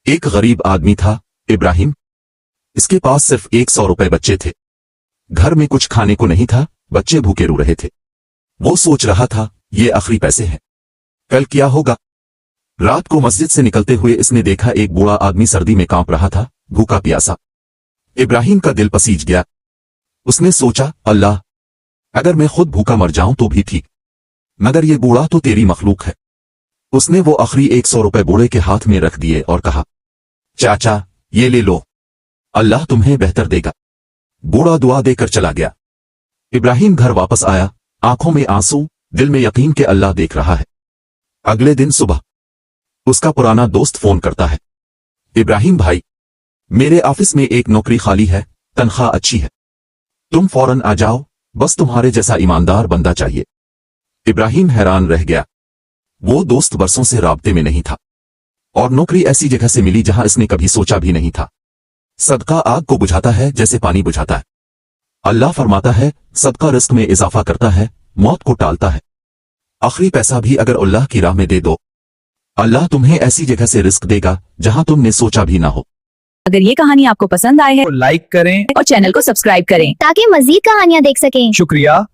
एक गरीब आदमी था, इब्राहिम। इसके पास सिर्फ 100 रुपए बच्चे थे। घर में कुछ खाने को नहीं था, बच्चे भूखे रो रहे थे। वो सोच रहा था, ये आखिरी पैसे हैं, कल क्या होगा। रात को मस्जिद से निकलते हुए इसने देखा एक बूढ़ा आदमी सर्दी में कांप रहा था, भूखा प्यासा। इब्राहिम का दिल पसीज गया। उसने सोचा, अल्लाह, अगर मैं खुद भूखा मर जाऊं तो भी ठीक, मगर ये बूढ़ा तो तेरी मखलूक है। उसने वो आखिरी 100 रुपए बूढ़े के हाथ में रख दिए और कहा, चाचा, ये ले लो, अल्लाह तुम्हें बेहतर देगा। बूढ़ा दुआ देकर चला गया। इब्राहिम घर वापस आया, आंखों में आंसू, दिल में यकीन कि अल्लाह देख रहा है। अगले दिन सुबह उसका पुराना दोस्त फोन करता है, इब्राहिम भाई, मेरे ऑफिस में एक नौकरी खाली है, तनख्वाह अच्छी है, तुम फौरन आ जाओ, बस तुम्हारे जैसा ईमानदार बंदा चाहिए। इब्राहिम हैरान रह गया। वो दोस्त बरसों से राब्ते में नहीं था और नौकरी ऐसी जगह से मिली जहां इसने कभी सोचा भी नहीं था। सदका आग को बुझाता है जैसे पानी बुझाता है। अल्लाह फरमाता है, सदका रिस्क में इजाफा करता है, मौत को टालता है। आखिरी पैसा भी अगर अल्लाह की राह में दे दो, अल्लाह तुम्हें ऐसी जगह से रिस्क देगा जहां तुमने सोचा भी ना हो। अगर ये कहानी आपको पसंद आए है तो लाइक करें और चैनल को सब्सक्राइब करें ताकि मजीद कहानियाँ देख सकें। शुक्रिया।